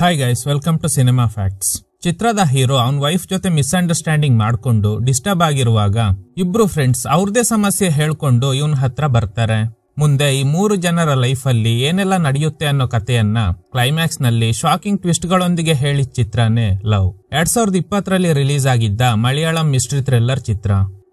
Hi guys, welcome to cinema facts. ಚಿತ್ರದ hero ಅವನ್ wife ಜೊತೆ ಮಿಸ್ಅಂಡರ್ಸ್ಟ್ಯಾಂಡಿಂಗ್ ಮಾಡ್ಕೊಂಡು ಡಿಸ್ಟರ್ಬ್ ಆಗಿರುವಾಗ ಇಬ್ರು ಫ್ರೆಂಡ್ಸ್ ಅವ್ರದೇ ಸಮಸ್ಯೆ ಹೇಳ್ಕೊಂಡು ಇವನ್ ಹತ್ರ ಬರ್ತಾರೆ. ಮುಂದೆ ಈ 3 ಜನರ ಲೈಫ್ ಅಲ್ಲಿ ಏನೆಲ್ಲ ನಡೆಯುತ್ತೆ ಅನ್ನೋ ಕಥೆಯನ್ನ ಕ್ಲೈಮ್ಯಾಕ್ಸ್ ನಲ್ಲಿ ಶಾಕಿಂಗ್ ಟ್ವಿಸ್ಟ್ ಗಳೊಂದಿಗೆ ಹೇಳಿದ ಚಿತ್ರನೇ ಲವ್. 2020ರಲ್ಲಿ ರಿಲೀಸ್ ಆಗಿದ್ದ ಮಲಯಾಳಂ ಮಿಸ್ಟ್ರಿ ಥ್ರಿಲ್ಲರ್ ಚಿತ್ರ.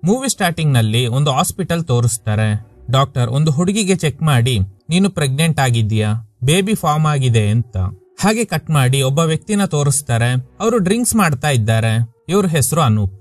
ಮೂವಿ ಸ್ಟಾರ್ಟಿಂಗ್ ನಲ್ಲಿ ಒಂದು ಹಾಸ್ಪಿಟಲ್ ತೋರಿಸ್ತಾರೆ. ಡಾಕ್ಟರ್ ಒಂದು ಹುಡುಗಿಗೆ ಚೆಕ್ ಮಾಡಿ ನೀನು ಪ್ರೆಗ್ನೆಂಟ್ ಆಗಿದ್ಯಾ, ಬೇಬಿ ಫಾರ್ಮ್ ಆಗಿದೆ ಅಂತ. ಹಾಗೆ ಕಟ್ ಮಾಡಿ ಒಬ್ಬ ವ್ಯಕ್ತಿನ ತೋರಿಸ್ತಾರೆ. ಅವರು ಡ್ರಿಂಕ್ಸ್ ಮಾಡ್ತಾ ಇದ್ದಾರೆ. ಇವ್ರ ಹೆಸರು ಅನೂಪ್.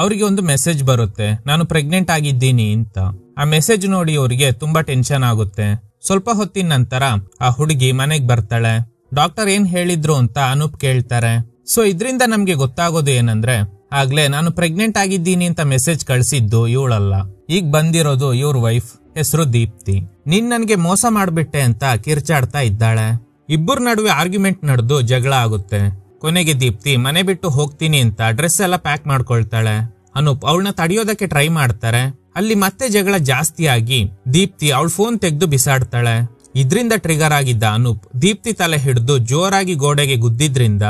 ಅವರಿಗೆ ಒಂದು ಮೆಸೇಜ್ ಬರುತ್ತೆ, ನಾನು ಪ್ರೆಗ್ನೆಂಟ್ ಆಗಿದ್ದೀನಿ ಅಂತ. ಆ ಮೆಸೇಜ್ ನೋಡಿ ಅವರಿಗೆ ತುಂಬಾ ಟೆನ್ಷನ್ ಆಗುತ್ತೆ. ಸ್ವಲ್ಪ ಹೊತ್ತಿನ ನಂತರ ಆ ಹುಡುಗಿ ಮನೆಗ್ ಬರ್ತಾಳೆ. ಡಾಕ್ಟರ್ ಏನ್ ಹೇಳಿದ್ರು ಅಂತ ಅನೂಪ್ ಕೇಳ್ತಾರೆ. ಸೊ ಇದರಿಂದ ನಮ್ಗೆ ಗೊತ್ತಾಗೋದು ಏನಂದ್ರೆ, ಆಗ್ಲೇ ನಾನು ಪ್ರೆಗ್ನೆಂಟ್ ಆಗಿದ್ದೀನಿ ಅಂತ ಮೆಸೇಜ್ ಕಳ್ಸಿದ್ದು ಇವಳಲ್ಲ. ಈಗ ಬಂದಿರೋದು ಇವ್ರ ವೈಫ್, ಹೆಸರು ದೀಪ್ತಿ. ನೀನ್ ನನ್ಗೆ ಮೋಸ ಮಾಡ್ಬಿಟ್ಟೆ ಅಂತ ಕಿರ್ಚಾಡ್ತಾ ಇದ್ದಾಳೆ. ಇಬ್ಬರ ನಡುವೆ ಆರ್ಗ್ಯುಮೆಂಟ್ ನಡೆದು ಜಗಳ ಆಗುತ್ತೆ. ಕೊನೆಗೆ ದೀಪ್ತಿ ಮನೆ ಬಿಟ್ಟು ಹೋಗ್ತೀನಿ ಅಂತ ಡ್ರೆಸ್ ಎಲ್ಲ ಪ್ಯಾಕ್ ಮಾಡ್ಕೊಳ್ತಾಳೆ. ಅನೂಪ್ ಅವಳನ್ನ ತಡೆಯೋದಕ್ಕೆ ಟ್ರೈ ಮಾಡ್ತಾರೆ. ಅಲ್ಲಿ ಮತ್ತೆ ಜಗಳ ಜಾಸ್ತಿ ಆಗಿ ದೀಪ್ತಿ ಅವಳ ಫೋನ್ ತೆಗೆದು ಬಿಸಾಡ್ತಾಳೆ. ಇದ್ರಿಂದ ಟ್ರಿಗರ್ ಆಗಿದ್ದ ಅನೂಪ್ ದೀಪ್ತಿ ತಲೆ ಹಿಡಿದು ಜೋರಾಗಿ ಗೋಡೆಗೆ ಗುದ್ದಿದ್ರಿಂದ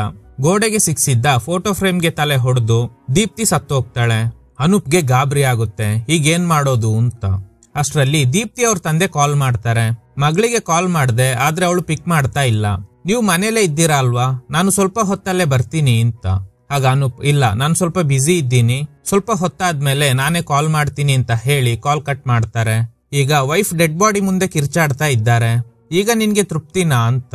ಗೋಡೆಗೆ ಸಿಕ್ಸಿದ್ದ ಫೋಟೋ ಫ್ರೇಮ್ಗೆ ತಲೆ ಹೊಡೆದು ದೀಪ್ತಿ ಸತ್ತೋಗ್ತಾಳೆ. ಅನೂಪ್ಗೆ ಗಾಬರಿ ಆಗುತ್ತೆ, ಈಗೇನ್ ಮಾಡೋದು ಅಂತ. ಅಷ್ಟರಲ್ಲಿ ದೀಪ್ತಿ ಅವ್ರ ತಂದೆ ಕಾಲ್ ಮಾಡ್ತಾರೆ. ಮಗಳಿಗೆ ಕಾಲ್ ಮಾಡ್ದೆ, ಆದ್ರೆ ಅವಳು ಪಿಕ್ ಮಾಡ್ತಾ ಇಲ್ಲ. ನೀವು ಮನೇಲೆ ಇದ್ದೀರಾ ಅಲ್ವಾ, ನಾನು ಸ್ವಲ್ಪ ಹೊತ್ತಲ್ಲೇ ಬರ್ತೀನಿ ಅಂತ. ಆಗ ಅನೂಪ್, ಇಲ್ಲ ನಾನು ಸ್ವಲ್ಪ ಬ್ಯುಸಿ ಇದ್ದೀನಿ, ಸ್ವಲ್ಪ ಹೊತ್ತಾದ್ಮೇಲೆ ನಾನೇ ಕಾಲ್ ಮಾಡ್ತೀನಿ ಅಂತ ಹೇಳಿ ಕಾಲ್ ಕಟ್ ಮಾಡ್ತಾರೆ. ಈಗ ವೈಫ್ ಡೆಡ್ ಬಾಡಿ ಮುಂದೆ ಕಿರ್ಚಾಡ್ತಾ ಇದ್ದಾರೆ. ಈಗ ನಿನ್ಗೆ ತೃಪ್ತಿನಾ ಅಂತ.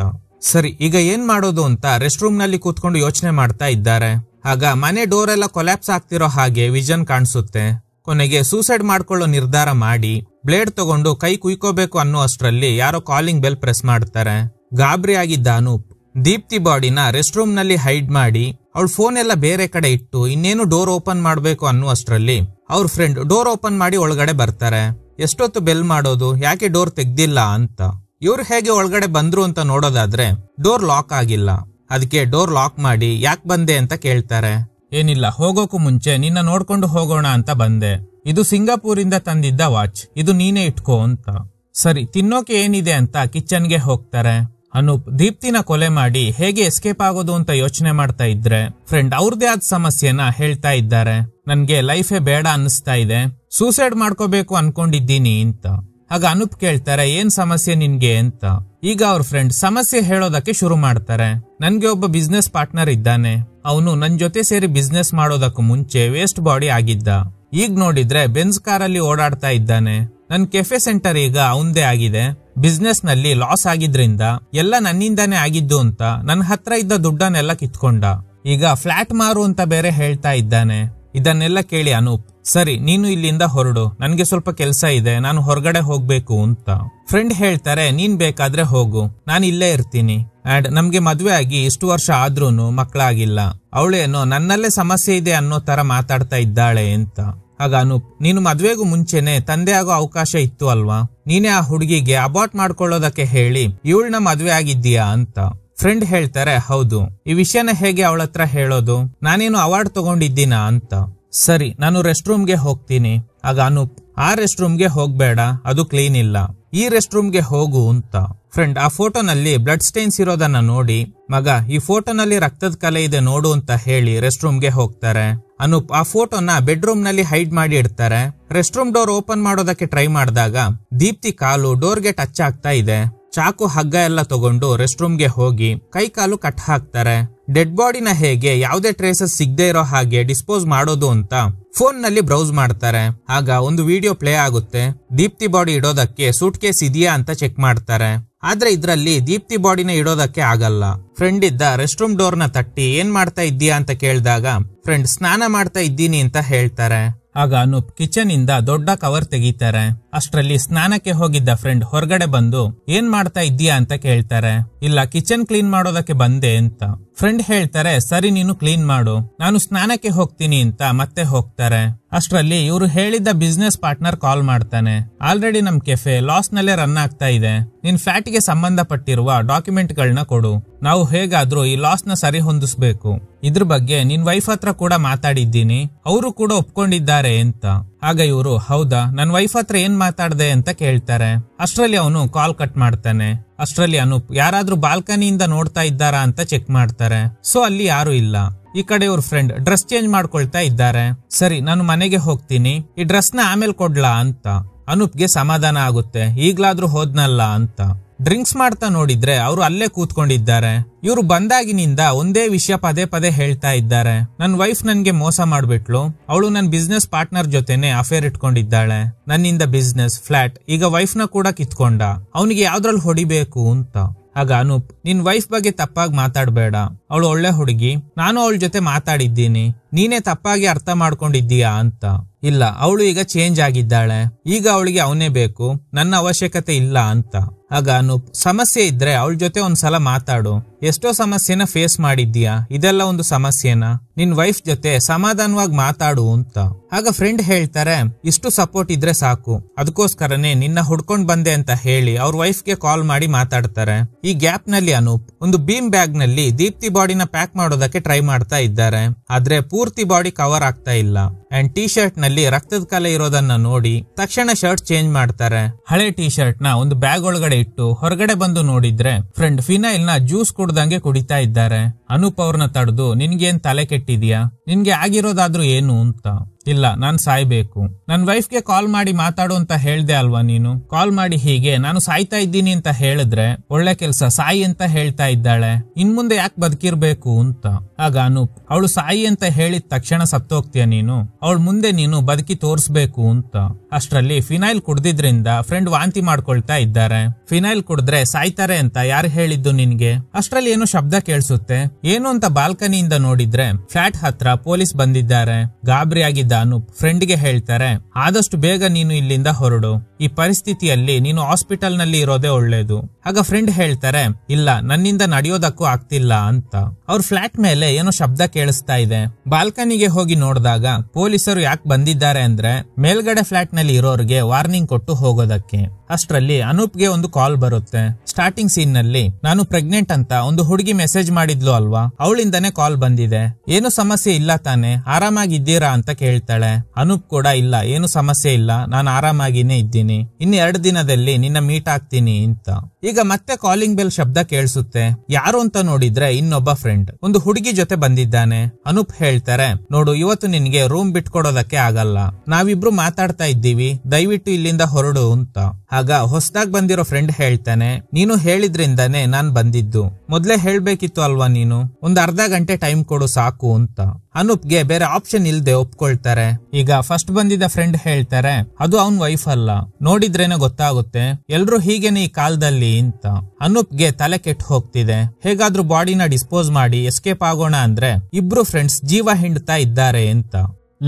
ಸರಿ, ಈಗ ಏನ್ ಮಾಡೋದು ಅಂತ ರೆಸ್ಟ್ ರೂಮ್ ನಲ್ಲಿ ಕೂತ್ಕೊಂಡು ಯೋಚನೆ ಮಾಡ್ತಾ ಇದ್ದಾರೆ. ಆಗ ಮನೆ ಡೋರ್ ಎಲ್ಲ ಕೊಲ್ಯಾಪ್ಸ್ ಆಗ್ತಿರೋ ಹಾಗೆ ವಿಷನ್ ಕಾಣಿಸುತ್ತೆ. ಕೊನೆಗೆ ಸೂಸೈಡ್ ಮಾಡ್ಕೊಳ್ಳೋ ನಿರ್ಧಾರ ಮಾಡಿ ಬ್ಲೇಡ್ ತಗೊಂಡು ಕೈ ಕುಯ್ಕೋಬೇಕು ಅನ್ನೋ ಅಷ್ಟರಲ್ಲಿ ಯಾರೋ ಕಾಲಿಂಗ್ ಬೆಲ್ ಪ್ರೆಸ್ ಮಾಡ್ತಾರೆ. ಗಾಬರಿ ಆಗಿದ್ದ ಅನೂಪ್ ದೀಪ್ತಿ ಬಾಡಿನ ರೆಸ್ಟ್ ರೂಮ್ ನಲ್ಲಿ ಹೈಡ್ ಮಾಡಿ ಅವಳ ಫೋನ್ ಎಲ್ಲ ಬೇರೆ ಕಡೆ ಇಟ್ಟು ಇನ್ನೇನು ಡೋರ್ ಓಪನ್ ಮಾಡ್ಬೇಕು ಅನ್ನೋ ಅಷ್ಟರಲ್ಲಿ ಅವ್ರ ಫ್ರೆಂಡ್ ಡೋರ್ ಓಪನ್ ಮಾಡಿ ಒಳಗಡೆ ಬರ್ತಾರೆ. ಎಷ್ಟೊತ್ತು ಬೆಲ್ ಮಾಡೋದು, ಯಾಕೆ ಡೋರ್ ತೆಗ್ದಿಲ್ಲ ಅಂತ. ಇವ್ರು ಹೇಗೆ ಒಳಗಡೆ ಬಂದ್ರು ಅಂತ ನೋಡೋದಾದ್ರೆ ಡೋರ್ ಲಾಕ್ ಆಗಿಲ್ಲ. ಅದಕ್ಕೆ ಡೋರ್ ಲಾಕ್ ಮಾಡಿ ಯಾಕೆ ಬಂದೆ ಅಂತ ಕೇಳ್ತಾರೆ. ಏನಿಲ್ಲ, ಹೋಗೋಕು ಮುಂಚೆ ನಿನ್ನ ನೋಡ್ಕೊಂಡು ಹೋಗೋಣ ಅಂತ ಬಂದೆ. ಇದು ಸಿಂಗಾಪುರಿಂದ ತಂದಿದ್ದ ವಾಚ್, ಇದು ನೀನೇ ಇಟ್ಕೋ ಅಂತ. ಸರಿ, ತಿನ್ನೋಕೆ ಏನಿದೆ ಅಂತ ಕಿಚನ್ಗೆ ಹೋಗ್ತಾರೆ. ಅನೂಪ್ ದೀಪ್ತಿನ ಕೊಲೆ ಮಾಡಿ ಹೇಗೆ ಎಸ್ಕೇಪ್ ಆಗೋದು ಅಂತ ಯೋಚನೆ ಮಾಡ್ತಾ ಇದ್ರೆ ಫ್ರೆಂಡ್ ಅವ್ರದೇ ಆದ ಸಮಸ್ಯೆನ ಹೇಳ್ತಾ ಇದ್ದಾರೆ. ನನ್ಗೆ ಲೈಫೇ ಬೇಡ ಅನ್ನಿಸ್ತಾ ಇದೆ, ಸೂಸೈಡ್ ಮಾಡ್ಕೋಬೇಕು ಅನ್ಕೊಂಡಿದ್ದೀನಿ ಅಂತ. ಆಗ ಅನೂಪ್ ಕೇಳ್ತಾರೆ, ಏನ್ ಸಮಸ್ಯೆ ನಿನ್ಗೆ ಅಂತ. ಈಗ ಅವ್ರ ಫ್ರೆಂಡ್ ಸಮಸ್ಯೆ ಹೇಳೋದಕ್ಕೆ ಶುರು ಮಾಡ್ತಾರೆ. ನನ್ಗೆ ಒಬ್ಬ ಬಿಸ್ನೆಸ್ ಪಾರ್ಟ್ನರ್ ಇದ್ದಾನೆ. ಅವನು ನನ್ ಜೊತೆ ಸೇರಿ ಬಿಸ್ನೆಸ್ ಮಾಡೋದಕ್ಕೂ ಮುಂಚೆ ವೇಸ್ಟ್ ಬಾಡಿ ಆಗಿದ್ದ. ಈಗ ನೋಡಿದ್ರೆ ಬೆನ್ಸ್ ಕಾರಲ್ಲಿ ಓಡಾಡ್ತಾ ಇದ್ದಾನೆ. ನನ್ ಕೆಫೆ ಸೆಂಟರ್ ಈಗ ಅವಂದೇ ಆಗಿದೆ. ಬಿಸ್ನೆಸ್ ನಲ್ಲಿ ಲಾಸ್ ಆಗಿದ್ರಿಂದ ಎಲ್ಲ ನನ್ನಿಂದಾನೇ ಆಗಿದ್ದು ಅಂತ ನನ್ನ ಹತ್ರ ಇದ್ದ ದುಡ್ಡನ್ನೆಲ್ಲ ಕಿತ್ಕೊಂಡ. ಈಗ ಫ್ಲಾಟ್ ಮಾರು ಅಂತ ಬೇರೆ ಹೇಳ್ತಾ ಇದ್ದಾನೆ. ಇದನ್ನೆಲ್ಲ ಕೇಳಿ ಅನೂಪ್, ಸರಿ ನೀನು ಇಲ್ಲಿಂದ ಹೊರಡು, ನನ್ಗೆ ಸ್ವಲ್ಪ ಕೆಲ್ಸ ಇದೆ, ನಾನು ಹೊರಗಡೆ ಹೋಗ್ಬೇಕು ಅಂತ. ಫ್ರೆಂಡ್ ಹೇಳ್ತಾರೆ, ನೀನ್ ಬೇಕಾದ್ರೆ ಹೋಗು, ನಾನು ಇಲ್ಲೇ ಇರ್ತೀನಿ. ಅಂಡ್ ನಮ್ಗೆ ಮದ್ವೆ ಆಗಿ ಇಷ್ಟು ವರ್ಷ ಆದ್ರೂನು ಮಕ್ಕಳಾಗಿಲ್ಲ. ಅವಳೇನೋ ನನ್ನಲ್ಲೇ ಸಮಸ್ಯೆ ಇದೆ ಅನ್ನೋ ತರ ಮಾತಾಡ್ತಾ ಇದ್ದಾಳೆ ಅಂತ. ಆಗ ಅನೂಪ್, ನೀನು ಮದ್ವೆಗೂ ಮುಂಚೆನೆ ತಂದೆ ಆಗೋ ಅವಕಾಶ ಇತ್ತು ಅಲ್ವಾ, ನೀನೇ ಆ ಹುಡುಗಿಗೆ ಅಬಾರ್ಟ್ ಮಾಡ್ಕೊಳ್ಳೋದಕ್ಕೆ ಹೇಳಿ ಇವಳನ್ನ ಮದ್ವೆ ಆಗಿದ್ದೀಯಾ ಅಂತ. ಫ್ರೆಂಡ್ ಹೇಳ್ತಾರೆ, ಹೌದು. ಈ ವಿಷಯನ ಹೇಗೆ ಅವಳ ಹತ್ರ ಹೇಳೋದು, ನಾನೇನು ಅವಾರ್ಡ್ ತಗೊಂಡಿದ್ದೀನಾ ಅಂತ. ಸರಿ, ನಾನು ರೆಸ್ಟ್ ರೂಮ್ಗೆ ಹೋಗ್ತೀನಿ. ಆಗ ಅನೂಪ್, ಆ ರೆಸ್ಟ್ ರೂಮ್ಗೆ ಹೋಗ್ಬೇಡ, ಅದು ಕ್ಲೀನ್ ಇಲ್ಲ, ಈ ರೆಸ್ಟ್ ರೂಮ್ಗೆ ಹೋಗು ಅಂತ. ಫ್ರೆಂಡ್ ಆ ಫೋಟೋನಲ್ಲಿ ಬ್ಲಡ್ ಸ್ಟೈನ್ಸ್ ಇರೋದನ್ನ ನೋಡಿ, ಮಗ ಈ ಫೋಟೋನಲ್ಲಿ ರಕ್ತದ ಕಲೆ ಇದೆ ನೋಡು ಅಂತ ಹೇಳಿ ರೆಸ್ಟ್ ರೂಮ್ಗೆ ಹೋಗ್ತಾರೆ. ಅನೂಪ್ ಆ ಫೋಟೋನ ಬೆಡ್ರೂಮ್ ನಲ್ಲಿ ಹೈಡ್ ಮಾಡಿ ಇಡ್ತಾರೆ. ರೆಸ್ಟ್ ರೂಮ್ ಡೋರ್ ಓಪನ್ ಮಾಡೋದಕ್ಕೆ ಟ್ರೈ ಮಾಡಿದಾಗ ದೀಪ್ತಿ ಕಾಲು ಡೋರ್ಗೆ ಟಚ್ ಆಗ್ತಾ ಇದೆ. ಚಾಕು ಹಗ್ಗ ಎಲ್ಲ ತಗೊಂಡು ರೆಸ್ಟ್ ರೂಮ್ಗೆ ಹೋಗಿ ಕೈ ಕಾಲು ಕಟ್ ಹಾಕ್ತಾರೆ. ಡೆಡ್ ಬಾಡಿನ ಹೇಗೆ ಯಾವುದೇ ಟ್ರೇಸಸ್ ಸಿಗದೆ ಇರೋ ಹಾಗೆ ಡಿಸ್ಪೋಸ್ ಮಾಡೋದು ಅಂತ ಫೋನ್ ನಲ್ಲಿ ಬ್ರೌಸ್ ಮಾಡ್ತಾರೆ. ಆಗ ಒಂದು ವಿಡಿಯೋ ಪ್ಲೇ ಆಗುತ್ತೆ. ದೀಪ್ತಿ ಬಾಡಿ ಇಡೋದಕ್ಕೆ ಸೂಟ್ ಕೇಸ್ ಇದೆಯಾ ಅಂತ ಚೆಕ್ ಮಾಡ್ತಾರೆ. ಆದ್ರೆ ಇದ್ರಲ್ಲಿ ದೀಪ್ತಿ ಬಾಡಿನ ಇಡೋದಕ್ಕೆ ಆಗಲ್ಲ. ಫ್ರೆಂಡ್ ಇದ್ದ ರೆಸ್ಟ್ ರೂಮ್ ಡೋರ್ ನ ತಟ್ಟಿ ಏನ್ ಮಾಡ್ತಾ ಇದ್ದೀಯಾ ಅಂತ ಕೇಳಿದಾಗ ಫ್ರೆಂಡ್ ಸ್ನಾನ ಮಾಡ್ತಾ ಇದ್ದೀನಿ ಅಂತ ಹೇಳ್ತಾರೆ. ಆಗ ಅನೂಪ್ ಕಿಚನ್ ಇಂದ ದೊಡ್ಡ ಕವರ್ ತೆಗಿತಾರೆ. ಅಷ್ಟರಲ್ಲಿ ಸ್ನಾನಕ್ಕೆ ಹೋಗಿದ್ದ ಫ್ರೆಂಡ್ ಹೊರಗಡೆ ಬಂದು ಏನ್ ಮಾಡ್ತಾ ಇದ್ದೀಯಾ ಅಂತ ಕೇಳ್ತಾರೆ. ಇಲ್ಲ, ಕಿಚನ್ ಕ್ಲೀನ್ ಮಾಡೋದಕ್ಕೆ ಬಂದೆ ಅಂತ. ಫ್ರೆಂಡ್ ಹೇಳ್ತಾರೆ, ಸರಿ ನೀನು ಕ್ಲೀನ್ ಮಾಡು, ನಾನು ಸ್ನಾನಕ್ಕೆ ಹೋಗ್ತೀನಿ ಅಂತ ಮತ್ತೆ ಹೋಗ್ತಾರೆ. ಅಷ್ಟರಲ್ಲಿ ಇವರು ಹೇಳಿದ್ದ ಬಿಸ್ನೆಸ್ ಪಾರ್ಟ್ನರ್ ಕಾಲ್ ಮಾಡ್ತಾನೆ. ಆಲ್ರೆಡಿ ನಮ್ ಕೆಫೆ ಲಾಸ್ ನಲ್ಲೇ ರನ್ ಆಗ್ತಾ ಇದೆ, ನಿನ್ ಫ್ಯಾಟ್ ಗೆ ಸಂಬಂಧಪಟ್ಟಿರುವ ಡಾಕ್ಯುಮೆಂಟ್ ಗಳನ್ನ ಕೊಡು, ನಾವು ಹೇಗಾದ್ರೂ ಈ ಲಾಸ್ ನ ಸರಿ ಹೊಂದಿಸ್ಬೇಕು. ಇದ್ರ ಬಗ್ಗೆ ನಿನ್ ವೈಫ್ ಹತ್ರ ಕೂಡ ಮಾತಾಡಿದ್ದೀನಿ, ಅವರು ಕೂಡ ಒಪ್ಕೊಂಡಿದ್ದಾರೆ ಅಂತ. ಆಗ ಇವರು, ಹೌದಾ, ನನ್ ವೈಫ್ ಹತ್ರ ಏನ್ ಮಾತಾಡ್ದೆ ಅಂತ ಕೇಳ್ತಾರೆ. ಅಷ್ಟ್ರಲ್ಲಿ ಅವನು ಕಾಲ್ ಕಟ್ ಮಾಡ್ತಾನೆ. ಅಷ್ಟ್ರಲ್ಲಿ ಅನೂಪ್ ಯಾರಾದ್ರೂ ಬಾಲ್ಕನಿಯಿಂದ ನೋಡ್ತಾ ಇದ್ದಾರಾ ಅಂತ ಚೆಕ್ ಮಾಡ್ತಾರೆ. ಸೊ ಅಲ್ಲಿ ಯಾರು ಇಲ್ಲ. ಈ ಕಡೆ ಇವ್ರ ಫ್ರೆಂಡ್ ಡ್ರೆಸ್ ಚೇಂಜ್ ಮಾಡ್ಕೊಳ್ತಾ ಇದ್ದಾರೆ. ಸರಿ ನಾನು ಮನೆಗೆ ಹೋಗ್ತೀನಿ, ಈ ಡ್ರೆಸ್ ನ ಆಮೇಲೆ ಕೊಡ್ಲಾ ಅಂತ. ಅನೂಪ್ಗೆ ಸಮಾಧಾನ ಆಗುತ್ತೆ, ಈಗ್ಲಾದ್ರೂ ಹೋದ್ನಲ್ಲ ಅಂತ. ಡ್ರಿಂಕ್ಸ್ ಮಾಡ್ತಾ ನೋಡಿದ್ರೆ ಅವರು ಅಲ್ಲೇ ಕೂತ್ಕೊಂಡಿದ್ದಾರೆ. ಇವರು ಬಂದಾಗಿನಿಂದ ಒಂದೇ ವಿಷಯ ಪದೇ ಪದೇ ಹೇಳ್ತಾ ಇದ್ದಾರೆ. ನನ್ ವೈಫ್ ನನ್ಗೆ ಮೋಸ ಮಾಡ್ಬಿಟ್ಲು, ಅವಳು ನನ್ ಬಿಸ್ನೆಸ್ ಪಾರ್ಟ್ನರ್ ಜೊತೆನೆ ಅಫೇರ್ ಇಟ್ಕೊಂಡಿದ್ದಾಳೆ, ನನ್ನಿಂದ ಬಿಸ್ನೆಸ್ ಫ್ಲಾಟ್ ಈಗ ವೈಫ್ ನ ಕೂಡ ಕಿತ್ಕೊಂಡ, ಅವನಿಗೆ ಯಾವ್ದ್ರಲ್ಲಿ ಹೊಡಿಬೇಕು ಅಂತ. ಆಗ ಅನೂಪ್, ನಿನ್ ವೈಫ್ ಬಗ್ಗೆ ತಪ್ಪಾಗಿ ಮಾತಾಡ್ಬೇಡ, ಅವಳು ಒಳ್ಳೆ ಹುಡುಗಿ, ನಾನು ಅವಳ ಜೊತೆ ಮಾತಾಡಿದ್ದೀನಿ, ನೀನೇ ತಪ್ಪಾಗಿ ಅರ್ಥ ಮಾಡ್ಕೊಂಡಿದ್ದೀಯಾ ಅಂತ. ಇಲ್ಲ, ಅವಳು ಈಗ ಚೇಂಜ್ ಆಗಿದ್ದಾಳೆ, ಈಗ ಅವಳಿಗೆ ಅವನೇ ಬೇಕು, ನನ್ನ ಅವಶ್ಯಕತೆ ಇಲ್ಲ ಅಂತ. ಆಗ ಅನೂಪ್, ಸಮಸ್ಯೆ ಇದ್ರೆ ಅವಳ ಜೊತೆ ಒಂದ್ಸಲ ಮಾತಾಡು, ಎಷ್ಟೋ ಸಮಸ್ಯೆನ ಫೇಸ್ ಮಾಡಿದ್ದೀಯಾ, ಇದೆಲ್ಲ ಒಂದು ಸಮಸ್ಯೆನಾ, ನಿನ್ ವೈಫ್ ಜೊತೆ ಸಮಾಧಾನವಾಗಿ ಮಾತಾಡು ಅಂತ. ಆಗ ಫ್ರೆಂಡ್ ಹೇಳ್ತಾರೆ, ಇಷ್ಟು ಸಪೋರ್ಟ್ ಇದ್ರೆ ಸಾಕು, ಅದಕ್ಕೋಸ್ಕರನೇ ನಿನ್ನ ಹುಡ್ಕೊಂಡ್ ಬಂದೆ ಅಂತ ಹೇಳಿ ಅವ್ರ ವೈಫ್ಗೆ ಕಾಲ್ ಮಾಡಿ ಮಾತಾಡ್ತಾರೆ. ಈ ಗ್ಯಾಪ್ ನಲ್ಲಿ ಅನೂಪ್ ಒಂದು ಬೀಮ್ ಬ್ಯಾಗ್ ನಲ್ಲಿ ದೀಪ್ತಿ ಬಾಡಿನ ಪ್ಯಾಕ್ ಮಾಡೋದಕ್ಕೆ ಟ್ರೈ ಮಾಡ್ತಾ ಇದ್ದಾರೆ. ಆದ್ರೆ ಪೂರ್ತಿ ಬಾಡಿ ಕವರ್ ಆಗ್ತಾ ಇಲ್ಲ. ಅಂಡ್ ಟಿ ಶರ್ಟ್ ನಲ್ಲಿ ರಕ್ತದ ಕಲೆ ಇರೋದನ್ನ ನೋಡಿ ತಕ್ಷಣ ಶರ್ಟ್ ಚೇಂಜ್ ಮಾಡ್ತಾರೆ. ಹಳೆ ಟಿ ಶರ್ಟ್ ನ ಒಂದು ಬ್ಯಾಗ್ ಒಳಗಡೆ ಇಟ್ಟು ಹೊರಗಡೆ ಬಂದು ನೋಡಿದ್ರೆ ಫ್ರೆಂಡ್ ಫಿನೈಲ್ ನ ಜ್ಯೂಸ್ ಕುಡ್ದಂಗೆ ಕುಡಿತಾ ಇದ್ದಾರೆ. ಅನೂಪ್ ಅವ್ರನ್ನ ತಡೆದು, ನಿನ್ಗೇನ್ ತಲೆ ಕೆಟ್ಟಿದ್ಯಾ, ನಿನ್ಗೆ ಆಗಿರೋದಾದ್ರೂ ಏನು ಅಂತ. ಇಲ್ಲ, ನಾನ್ ಸಾಯ್ಬೇಕು, ನನ್ ವೈಫ್ಗೆ ಕಾಲ್ ಮಾಡಿ ಮಾತಾಡು ಅಂತ ಹೇಳ್ದೆ ಅಲ್ವಾ ನೀನು, ಕಾಲ್ ಮಾಡಿ ಹೀಗೆ ನಾನು ಸಾಯ್ತಾ ಇದ್ದೀನಿ ಅಂತ ಹೇಳಿದ್ರೆ ಒಳ್ಳೆ ಕೆಲ್ಸ, ಸಾಯಿ ಅಂತ ಹೇಳ್ತಾ ಇದ್ದಾಳೆ, ಇನ್ ಮುಂದೆ ಯಾಕೆ ಬದುಕಿರ್ಬೇಕು ಅಂತ. ಆಗ ಅನೂಪ್, ಅವಳು ಸಾಯಿ ಅಂತ ಹೇಳಿದ ತಕ್ಷಣ ಸತ್ತೋಗ್ತೀಯ ನೀನು, ಅವಳ ಮುಂದೆ ನೀನು ಬದುಕಿ ತೋರ್ಸ್ಬೇಕು ಅಂತ. ಅಷ್ಟ್ರಲ್ಲಿ ಫಿನೈಲ್ ಕುಡ್ದಿದ್ರಿಂದ ಫ್ರೆಂಡ್ ವಾಂತಿ ಮಾಡ್ಕೊಳ್ತಾ ಇದ್ದಾರೆ. ಫಿನೈಲ್ ಕುಡಿದ್ರೆ ಸಾಯ್ತಾರೆ ಅಂತ ಯಾರು ಹೇಳಿದ್ದು ನಿನ್ಗೆ? ಅಷ್ಟ್ರಲ್ಲಿ ಏನೋ ಶಬ್ದ ಕೇಳಿಸುತ್ತೆ, ಏನು ಅಂತ ಬಾಲ್ಕನಿಯಿಂದ ನೋಡಿದ್ರೆ ಫ್ಲಾಟ್ ಹತ್ರ ಪೊಲೀಸ್ ಬಂದಿದ್ದಾರೆ. ಗಾಬರಿ ಆಗಿದ್ದ ಅನೂಪ್ ಫ್ರೆಂಡ್ಗೆ ಹೇಳ್ತಾರೆ, ಆದಷ್ಟು ಬೇಗ ನೀನು ಇಲ್ಲಿಂದ ಹೊರಡು, ಈ ಪರಿಸ್ಥಿತಿಯಲ್ಲಿ ನೀನು ಹಾಸ್ಪಿಟಲ್ ನಲ್ಲಿ ಇರೋದೇ ಒಳ್ಳೇದು. ಆಗ ಫ್ರೆಂಡ್ ಹೇಳ್ತಾರೆ, ಇಲ್ಲ ನನ್ನಿಂದ ನಡೆಯೋದಕ್ಕೂ ಆಗ್ತಿಲ್ಲ ಅಂತ. ಅವ್ರ ಫ್ಲಾಟ್ ಮೇಲೆ ಏನೋ ಶಬ್ದ ಕೇಳಿಸ್ತಾ ಇದೆ. ಬಾಲ್ಕನಿಗೆ ಹೋಗಿ ನೋಡಿದಾಗ ಪೊಲೀಸರು ಯಾಕೆ ಬಂದಿದ್ದಾರೆ ಅಂದ್ರೆ ಮೇಲ್ಗಡೆ ಫ್ಲಾಟ್ ನಲ್ಲಿ ಇರೋರ್ಗೆ ವಾರ್ನಿಂಗ್ ಕೊಟ್ಟು ಹೋಗೋದಕ್ಕೆ. ಅಷ್ಟ್ರಲ್ಲಿ ಅನೂಪ್ಗೆ ಒಂದು ಕಾಲ್ ಬರುತ್ತೆ. ಸ್ಟಾರ್ಟಿಂಗ್ ಸೀನ್ ನಲ್ಲಿ ನಾನು ಪ್ರೆಗ್ನೆಂಟ್ ಅಂತ ಒಂದು ಹುಡುಗಿ ಮೆಸೇಜ್ ಮಾಡಿದ್ಲು ಅಲ್ವಾ, ಅವಳಿಂದಾನೇ ಕಾಲ್ ಬಂದಿದೆ, ಏನು ಸಮಸ್ಯೆ ಇಲ್ಲ ತಾನೆ, ಆರಾಮಾಗಿದ್ದೀರಾ ಅಂತ ಕೇಳ್ತಾಳೆ. ಅನೂಪ್ ಕೂಡ, ಇಲ್ಲ ಏನು ಸಮಸ್ಯೆ ಇಲ್ಲ, ನಾನು ಆರಾಮಾಗಿನೇ ಇದ್ದೀನಿ, ಇನ್ನು 2 ದಿನದಲ್ಲಿ ನಿನ್ನ ಮೀಟ್ ಆಗ್ತೀನಿ ಅಂತ. ಈಗ ಮತ್ತೆ ಕಾಲಿಂಗ್ ಬೆಲ್ ಶಬ್ದ ಕೇಳಿಸುತ್ತೆ. ಯಾರು ಅಂತ ನೋಡಿದ್ರೆ ಇನ್ನೊಬ್ಬ ಫ್ರೆಂಡ್ ಒಂದು ಹುಡುಗಿ ಜೊತೆ ಬಂದಿದ್ದಾನೆ. ಅನೂಪ್ ಹೇಳ್ತಾರೆ, ನೋಡು ಇವತ್ತು ನಿನ್ಗೆ ರೂಮ್ ಬಿಟ್ಕೊಡೋದಕ್ಕೆ ಆಗಲ್ಲ, ನಾವಿಬ್ರು ಮಾತಾಡ್ತಾ ಇದ್ದೀವಿ, ದಯವಿಟ್ಟು ಇಲ್ಲಿಂದ ಹೊರಡು ಅಂತ. ಆಗ ಹೊಸದಾಗ್ ಬಂದಿರೋ ಫ್ರೆಂಡ್ ಹೇಳ್ತಾನೆ, ನೀನು ಹೇಳಿದ್ರಿಂದಾನೇ ನಾನ್ ಬಂದಿದ್ದು, ಮೊದ್ಲೇ ಹೇಳ್ಬೇಕಿತ್ತು ಅಲ್ವಾ ನೀನು, ಒಂದ್ ಅರ್ಧ ಗಂಟೆ ಟೈಮ್ ಕೊಡು ಸಾಕು ಅಂತ. ಅನೂಪ್ಗೆ ಬೇರೆ ಆಪ್ಷನ್ ಇಲ್ದೆ ಒಪ್ಕೊಳ್ತಾರೆ. ಈಗ ಫಸ್ಟ್ ಬಂದಿದ್ದ ಫ್ರೆಂಡ್ ಹೇಳ್ತಾರೆ, ಅದು ಅವನ್ ವೈಫ್ ಅಲ್ಲ, ನೋಡಿದ್ರೇನೆ ಗೊತ್ತಾಗುತ್ತೆ, ಎಲ್ರು ಹೀಗೇನೆ ಈ ಕಾಲದಲ್ಲಿ ಅಂತ. ಅನೂಪ್ಗೆ ತಲೆ ಕೆಟ್ಟು ಹೋಗ್ತಿದೆ, ಹೇಗಾದ್ರೂ ಬಾಡಿನ ಡಿಸ್ಪೋಸ್ ಮಾಡಿ ಎಸ್ಕೇಪ್ ಆಗೋಣ ಅಂದ್ರೆ ಇಬ್ರು ಫ್ರೆಂಡ್ಸ್ ಜೀವ ಹಿಂಡ್ತಾ ಇದ್ದಾರೆ ಅಂತ.